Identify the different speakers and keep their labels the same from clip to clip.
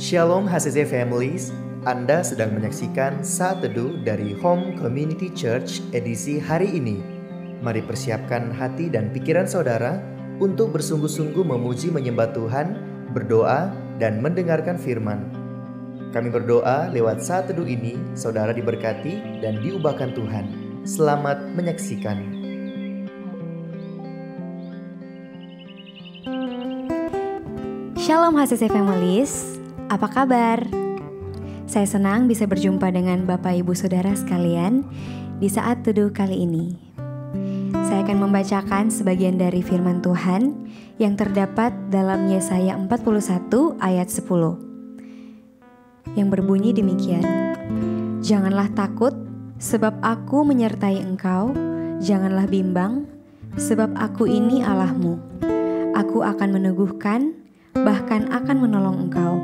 Speaker 1: Shalom HCC Families, Anda sedang menyaksikan Saat Teduh dari Home Community Church edisi hari ini. Mari persiapkan hati dan pikiran saudara untuk bersungguh-sungguh memuji menyembah Tuhan, berdoa, dan mendengarkan firman. Kami berdoa lewat Saat Teduh ini, saudara diberkati dan diubahkan Tuhan. Selamat menyaksikan.
Speaker 2: Shalom HCC Families, apa kabar? Saya senang bisa berjumpa dengan Bapak Ibu Saudara sekalian di Saat Teduh kali ini. Saya akan membacakan sebagian dari firman Tuhan yang terdapat dalam Yesaya 41 ayat 10 yang berbunyi demikian. Janganlah takut, sebab aku menyertai engkau, janganlah bimbang, sebab aku ini Allahmu. Aku akan meneguhkan, bahkan akan menolong engkau.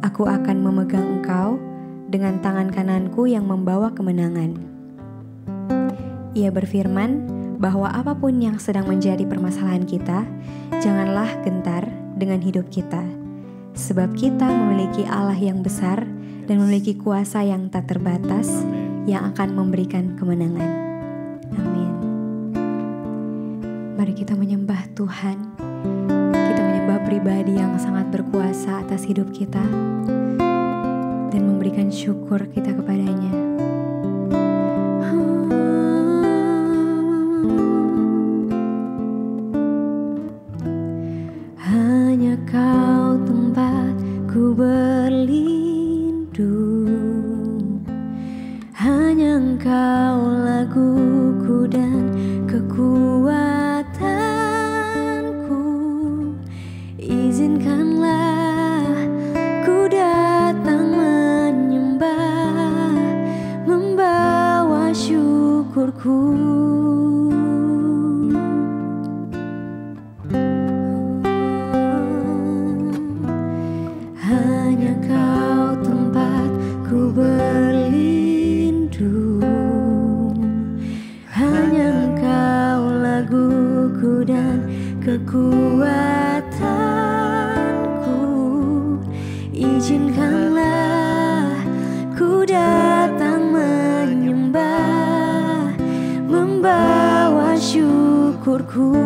Speaker 2: Aku akan memegang engkau dengan tangan kananku yang membawa kemenangan. Ia berfirman bahwa apapun yang sedang menjadi permasalahan kita, janganlah gentar dengan hidup kita. Sebab kita memiliki Allah yang besar dan memiliki kuasa yang tak terbatas yang akan memberikan kemenangan. Amin. Mari kita menyembah Tuhan. Kita menyembah pribadi yang sangat berkuasa atas hidup kita dan memberikan syukur kita kepadanya. Hanya Kau tempatku berlindung, hanya Engkau laguku dan kekuatan. Izinkanlah ku datang menyembah, membawa syukurku. Hanya Kau tempatku berlindung, hanya Engkau laguku dan kekuatan. Izinkanlah ku datang menyembah, membawa syukurku.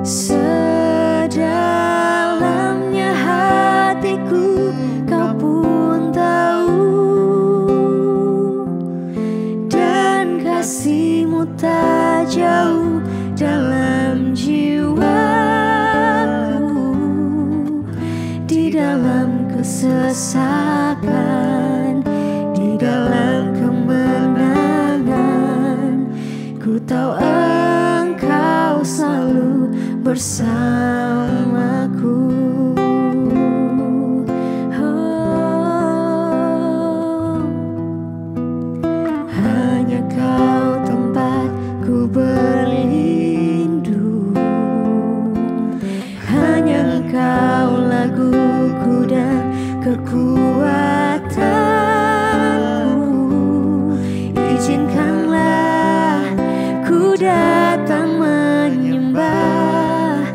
Speaker 2: Sedalamnya hatiku Kau pun tahu, dan kasih-Mu tak jauh dalam jiwaku. Di dalam kesesakan, di dalam kemenangan, ku tahu Engkau selalu bersamaku. Hanya Kau tempatku berlindung, hanya Engkau laguku dan kekuatanku. Izinkanlah ku datang menyembah,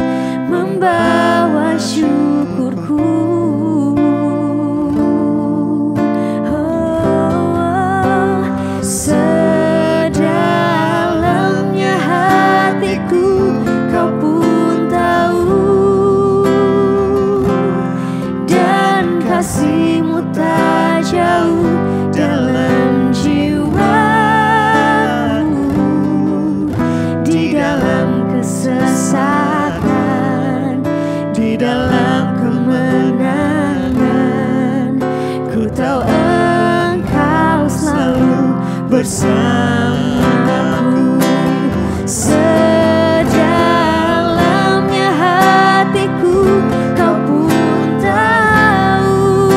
Speaker 2: membawa syukurku. Sedalamnya hatiku Kau pun tahu, dan kasih-Mu tak jauh dalam jiwaku. Di dalam kesesakan, di dalam kemenangan, ku tahu Engkau selalu bersamaku. Sedalamnya hatiku Kau pun tahu,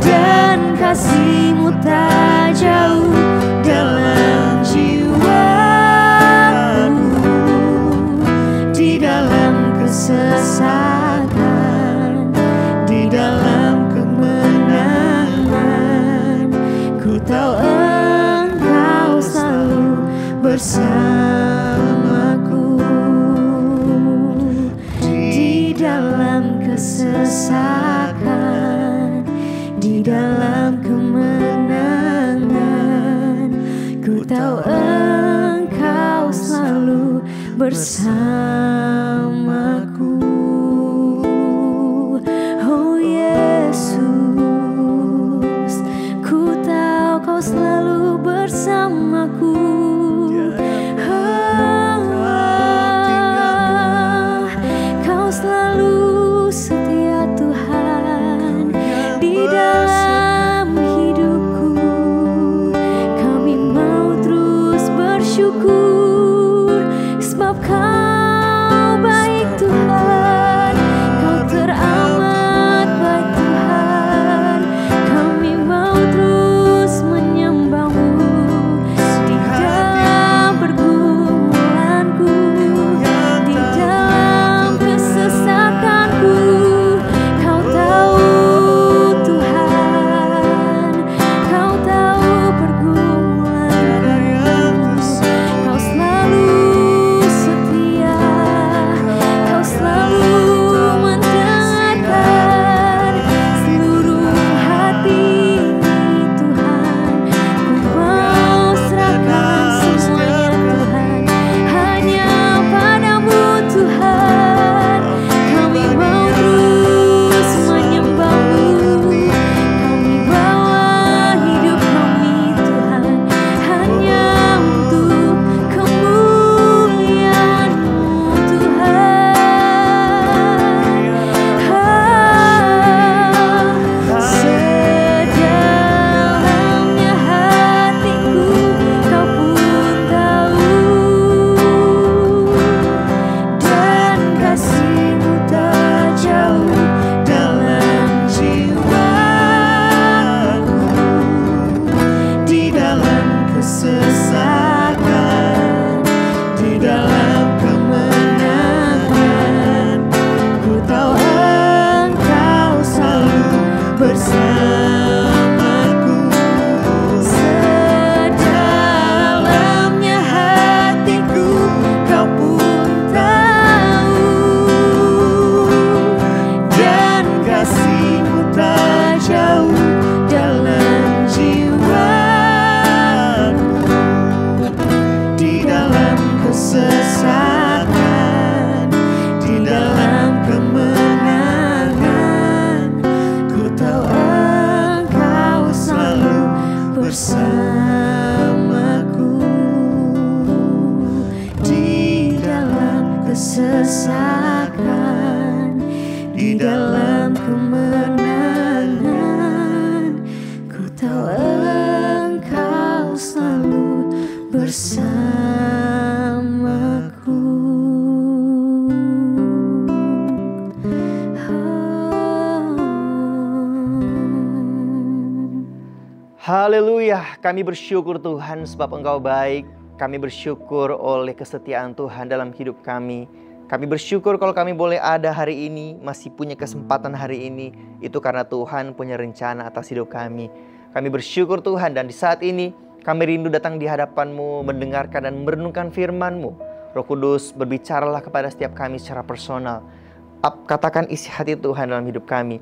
Speaker 2: dan kasih-Mu tak jauh dalam jiwaku. Di dalam kesesakan, di dalam kemenangan, ku tahu Engkau selalu bersamaku. kesesakan, di dalam kemenangan. Ku tahu Engkau selalu bersamaku. Oh Yesus, ku tahu Kau selalu bersamaku. Kau selalu setia Tuhan di dalam hidupku. Kami mau terus bersyukur sebab Kau baik Tuhan. Kau teramat baik Tuhan. Kami mau terus menyembah-Mu di dalam pergumulanku, di dalam kesesakanku. Kau tahu Tuhan, Kau tahu pergumulanku. Kau selalu setia, Kau selalu mendengarkan seluruh hati ini Tuhan. Ku mau serahkan semuanya Tuhan, hanya padamu Tuhan. Kami mau terus menyembah-Mu. Kami bawa hidup kami Tuhan, hanya untuk kemuliaan-Mu Tuhan. Sedalamnya hatiku Kau pun tahu, dan kasih-Mu tak jauh dalam jiwaku. Di dalam kesesakan, di dalam kemenangan, ku tahu Engkau selalu bersamaku. Sedalamnya hatiku Kau pun tahu, dan kasih-Mu tak jauh dalam jiwaku. Di dalam kesesakan, di dalam kemenangan, ku tahu Engkau selalu bersamaku. Di dalam kesesakan, di dalam kemenangan, ku tahu Engkau selalu bersamaku.
Speaker 1: Haleluya, kami bersyukur Tuhan sebab Engkau baik. Kami bersyukur oleh kesetiaan Tuhan dalam hidup kami. Kami bersyukur kalau kami boleh ada hari ini, masih punya kesempatan hari ini. Itu karena Tuhan punya rencana atas hidup kami. Kami bersyukur Tuhan, dan di saat ini kami rindu datang di hadapan-Mu, mendengarkan dan merenungkan firman-Mu. Roh Kudus, berbicaralah kepada setiap kami secara personal. Katakan isi hati Tuhan dalam hidup kami.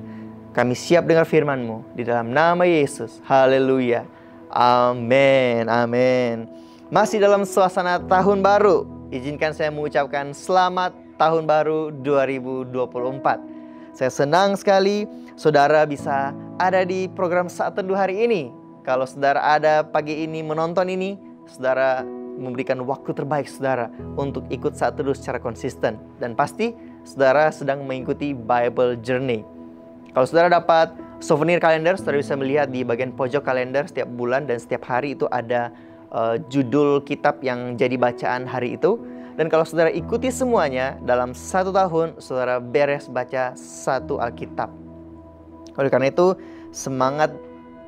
Speaker 1: Kami siap dengar firman-Mu di dalam nama Yesus. Haleluya. Amin. Amin. Masih dalam suasana tahun baru, izinkan saya mengucapkan selamat tahun baru 2024. Saya senang sekali saudara bisa ada di program Saat Teduh hari ini. Kalau saudara ada pagi ini menonton ini, saudara memberikan waktu terbaik saudara untuk ikut Saat Teduh secara konsisten. Dan pasti saudara sedang mengikuti Bible Journey. Kalau saudara dapat souvenir kalender, saudara bisa melihat di bagian pojok kalender setiap bulan dan setiap hari itu ada judul kitab yang jadi bacaan hari itu. Dan kalau saudara ikuti semuanya dalam 1 tahun, saudara beres baca 1 Alkitab. Oleh karena itu, semangat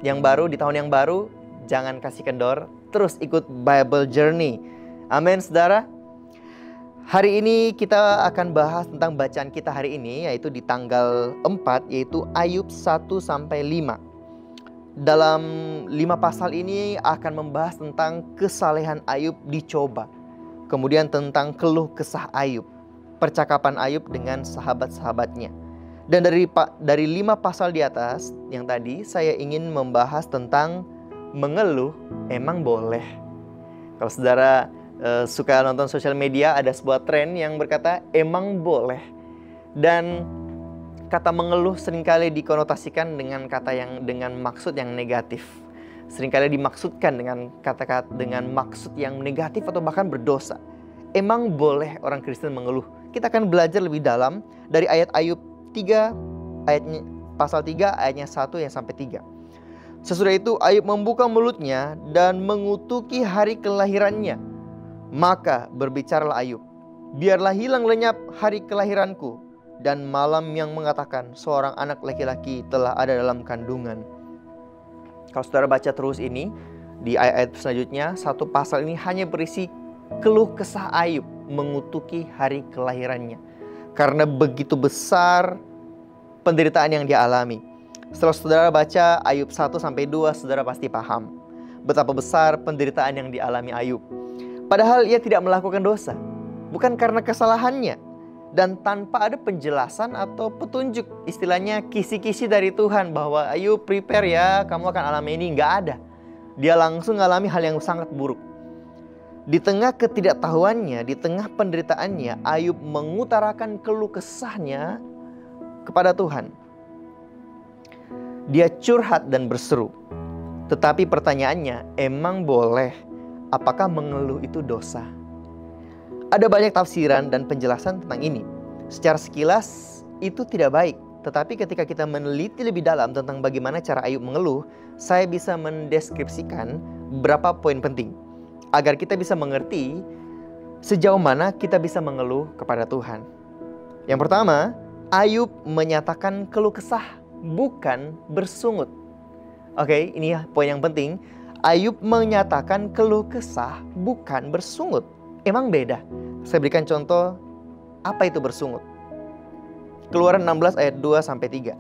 Speaker 1: yang baru di tahun yang baru, jangan kasih kendor, terus ikut Bible Journey. Amin, saudara. Hari ini kita akan bahas tentang bacaan kita hari ini, yaitu di tanggal 4, yaitu Ayub 1-5. Dalam 5 pasal ini akan membahas tentang kesalehan Ayub dicoba. Kemudian tentang keluh kesah Ayub, percakapan Ayub dengan sahabat-sahabatnya. Dan dari 5 pasal di atas yang tadi, saya ingin membahas tentang mengeluh emang boleh. Kalau saudara suka nonton sosial media, ada sebuah tren yang berkata emang boleh. Dan kata mengeluh seringkali dikonotasikan dengan dengan maksud yang negatif. Seringkali dimaksudkan dengan kata-kata dengan maksud yang negatif atau bahkan berdosa. Emang boleh orang Kristen mengeluh? Kita akan belajar lebih dalam dari ayat Ayub 3 ayatnya pasal 3 ayatnya 1 yang sampai 3. Sesudah itu Ayub membuka mulutnya dan mengutuki hari kelahirannya. Maka berbicaralah Ayub, biarlah hilang lenyap hari kelahiranku, dan malam yang mengatakan seorang anak laki-laki telah ada dalam kandungan. Kalau saudara baca terus ini di ayat-ayat selanjutnya, satu pasal ini hanya berisi keluh kesah Ayub mengutuki hari kelahirannya. Karena begitu besar penderitaan yang dia alami. Setelah saudara baca Ayub 1-2, saudara pasti paham betapa besar penderitaan yang dialami Ayub. Padahal ia tidak melakukan dosa, bukan karena kesalahannya, dan tanpa ada penjelasan atau petunjuk, istilahnya kisi-kisi dari Tuhan bahwa Ayub prepare ya, kamu akan alami ini. Nggak ada. Dia langsung mengalami hal yang sangat buruk. Di tengah ketidaktahuannya, di tengah penderitaannya, Ayub mengutarakan keluh kesahnya kepada Tuhan. Dia curhat dan berseru. Tetapi pertanyaannya, emang boleh? Apakah mengeluh itu dosa? Ada banyak tafsiran dan penjelasan tentang ini. Secara sekilas itu tidak baik. Tetapi ketika kita meneliti lebih dalam tentang bagaimana cara Ayub mengeluh, saya bisa mendeskripsikan beberapa poin penting agar kita bisa mengerti sejauh mana kita bisa mengeluh kepada Tuhan. Yang pertama, Ayub menyatakan keluh kesah, bukan bersungut. Oke, ini ya poin yang penting. Ayub menyatakan keluh kesah, bukan bersungut. Emang beda. Saya berikan contoh apa itu bersungut. Keluaran 16 ayat 2-3.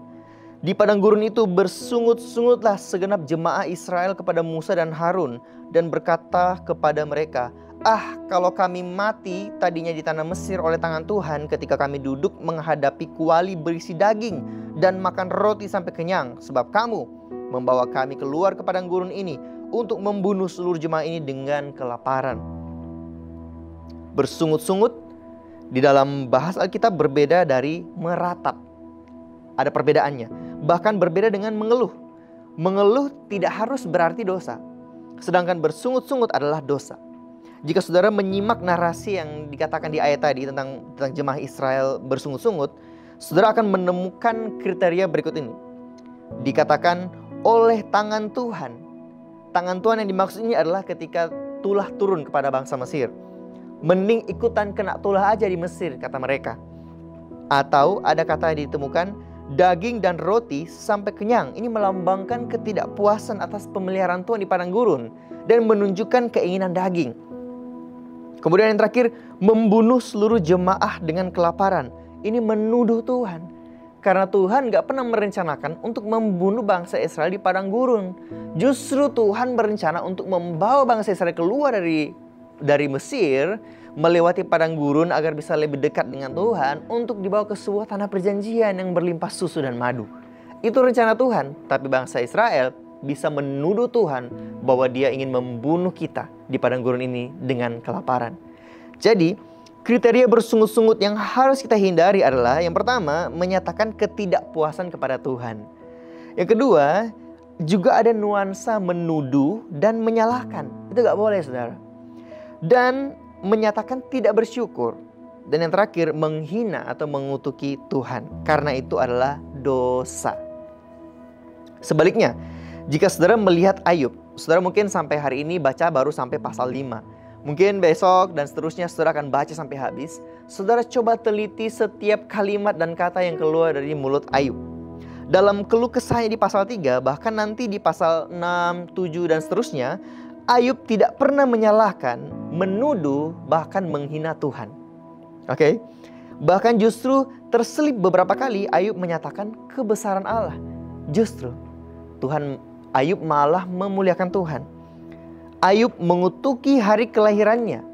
Speaker 1: Di padang gurun itu bersungut-sungutlah segenap jemaah Israel kepada Musa dan Harun, dan berkata kepada mereka, "Ah, kalau kami mati tadinya di tanah Mesir oleh tangan Tuhan ketika kami duduk menghadapi kuali berisi daging dan makan roti sampai kenyang, sebab kamu membawa kami keluar ke padang gurun ini untuk membunuh seluruh jemaah ini dengan kelaparan." Bersungut-sungut di dalam bahasa Alkitab berbeda dari meratap. Ada perbedaannya. Bahkan berbeda dengan mengeluh. Mengeluh tidak harus berarti dosa, sedangkan bersungut-sungut adalah dosa. Jika saudara menyimak narasi yang dikatakan di ayat tadi tentang jemaah Israel bersungut-sungut, saudara akan menemukan kriteria berikut ini. Dikatakan oleh tangan Tuhan. Tangan Tuhan yang dimaksud ini adalah ketika tulah turun kepada bangsa Mesir. Mending ikutan kena tulah aja di Mesir, kata mereka. Atau ada kata yang ditemukan, daging dan roti sampai kenyang. Ini melambangkan ketidakpuasan atas pemeliharaan Tuhan di padang gurun dan menunjukkan keinginan daging. Kemudian yang terakhir, membunuh seluruh jemaah dengan kelaparan. Ini menuduh Tuhan, karena Tuhan gak pernah merencanakan untuk membunuh bangsa Israel di padang gurun. Justru Tuhan berencana untuk membawa bangsa Israel keluar dari Mesir, melewati padang gurun agar bisa lebih dekat dengan Tuhan, untuk dibawa ke sebuah tanah perjanjian yang berlimpah susu dan madu. Itu rencana Tuhan. Tapi bangsa Israel bisa menuduh Tuhan bahwa dia ingin membunuh kita di padang gurun ini dengan kelaparan. Jadi kriteria bersungut-sungut yang harus kita hindari adalah, yang pertama, menyatakan ketidakpuasan kepada Tuhan. Yang kedua, juga ada nuansa menuduh dan menyalahkan. Itu gak boleh, saudara. Dan menyatakan tidak bersyukur. Dan yang terakhir, menghina atau mengutuki Tuhan, karena itu adalah dosa. Sebaliknya, jika saudara melihat Ayub, saudara mungkin sampai hari ini baca baru sampai pasal 5. Mungkin besok dan seterusnya saudara akan baca sampai habis. Saudara coba teliti setiap kalimat dan kata yang keluar dari mulut Ayub. Dalam keluh kesahnya di pasal 3, bahkan nanti di pasal 6, 7 dan seterusnya, Ayub tidak pernah menyalahkan, menuduh, bahkan menghina Tuhan. Oke? Bahkan justru terselip beberapa kali Ayub menyatakan kebesaran Allah. Justru Ayub malah memuliakan Tuhan. Ayub mengutuki hari kelahirannya.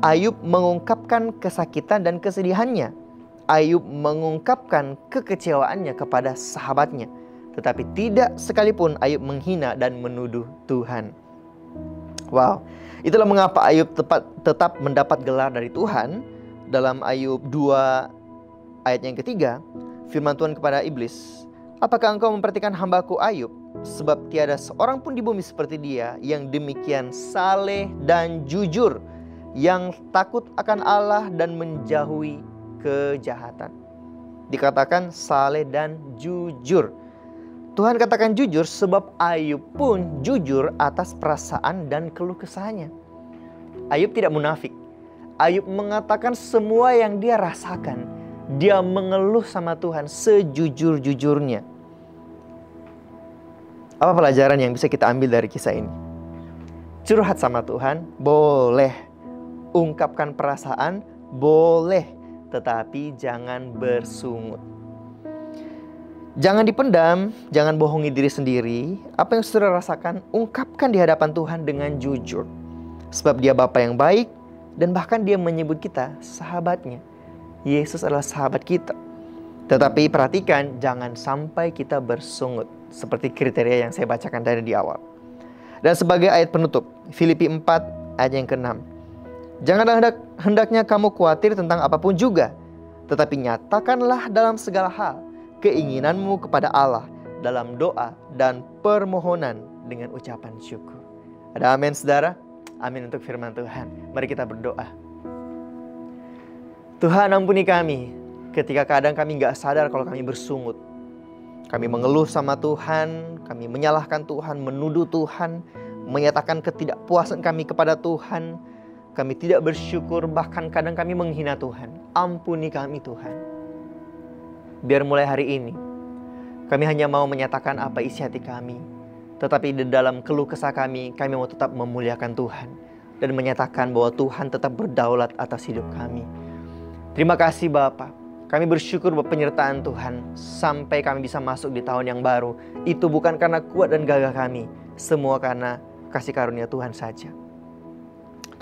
Speaker 1: Ayub mengungkapkan kesakitan dan kesedihannya. Ayub mengungkapkan kekecewaannya kepada sahabatnya, tetapi tidak sekalipun Ayub menghina dan menuduh Tuhan. Wow, itulah mengapa Ayub tetap mendapat gelar dari Tuhan. Dalam Ayub 2 ayat yang ketiga, firman Tuhan kepada iblis, apakah engkau memperhatikan hambaku Ayub? Sebab tiada seorang pun di bumi seperti dia, yang demikian saleh dan jujur, yang takut akan Allah dan menjauhi kejahatan. Dikatakan saleh dan jujur. Tuhan katakan jujur sebab Ayub pun jujur atas perasaan dan keluh kesahnya. Ayub tidak munafik. Ayub mengatakan semua yang dia rasakan. Dia mengeluh sama Tuhan sejujur-jujurnya. Apa pelajaran yang bisa kita ambil dari kisah ini? Curhat sama Tuhan boleh. Ungkapkan perasaan boleh. Tetapi jangan bersungut. Jangan dipendam, jangan bohongi diri sendiri. Apa yang saudara rasakan, ungkapkan di hadapan Tuhan dengan jujur. Sebab dia Bapa yang baik, dan bahkan dia menyebut kita sahabatnya. Yesus adalah sahabat kita. Tetapi perhatikan, jangan sampai kita bersungut. Seperti kriteria yang saya bacakan tadi di awal. Dan sebagai ayat penutup, Filipi 4 ayat yang ke-6. Janganlah hendaknya kamu khawatir tentang apapun juga, tetapi nyatakanlah dalam segala hal keinginanmu kepada Allah dalam doa dan permohonan dengan ucapan syukur. Ada amin saudara? Amin untuk firman Tuhan. Mari kita berdoa. Tuhan, ampuni kami ketika kadang kami gak sadar kalau kami bersungut. Kami mengeluh sama Tuhan, kami menyalahkan Tuhan, menuduh Tuhan, menyatakan ketidakpuasan kami kepada Tuhan. Kami tidak bersyukur, bahkan kadang kami menghina Tuhan. Ampuni kami Tuhan. Biar mulai hari ini, kami hanya mau menyatakan apa isi hati kami. Tetapi di dalam keluh kesah kami mau tetap memuliakan Tuhan. Dan menyatakan bahwa Tuhan tetap berdaulat atas hidup kami. Terima kasih Bapa. Kami bersyukur buat penyertaan Tuhan. Sampai kami bisa masuk di tahun yang baru. Itu bukan karena kuat dan gagah kami. Semua karena kasih karunia Tuhan saja.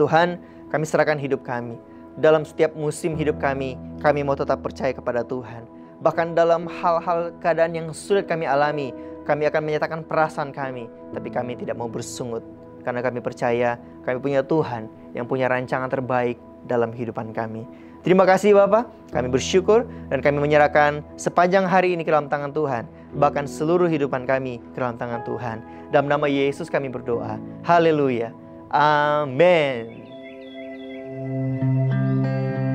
Speaker 1: Tuhan, kami serahkan hidup kami. Dalam setiap musim hidup kami mau tetap percaya kepada Tuhan. Bahkan dalam hal-hal keadaan yang sulit kami alami, kami akan menyatakan perasaan kami. Tapi kami tidak mau bersungut. Karena kami percaya kami punya Tuhan yang punya rancangan terbaik dalam kehidupan kami. Terima kasih Bapa, kami bersyukur dan kami menyerahkan sepanjang hari ini ke dalam tangan Tuhan. Bahkan seluruh kehidupan kami ke dalam tangan Tuhan. Dalam nama Yesus kami berdoa. Haleluya. Amin.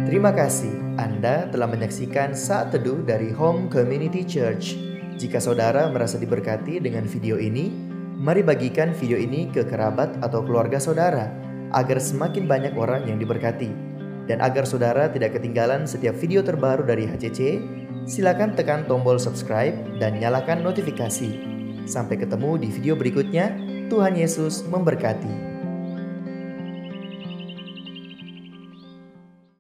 Speaker 3: Terima kasih Anda telah menyaksikan Saat Teduh dari Home Community Church. Jika saudara merasa diberkati dengan video ini, mari bagikan video ini ke kerabat atau keluarga saudara, agar semakin banyak orang yang diberkati. Dan agar saudara tidak ketinggalan setiap video terbaru dari HCC, silakan tekan tombol subscribe dan nyalakan notifikasi. Sampai ketemu di video berikutnya. Tuhan Yesus memberkati.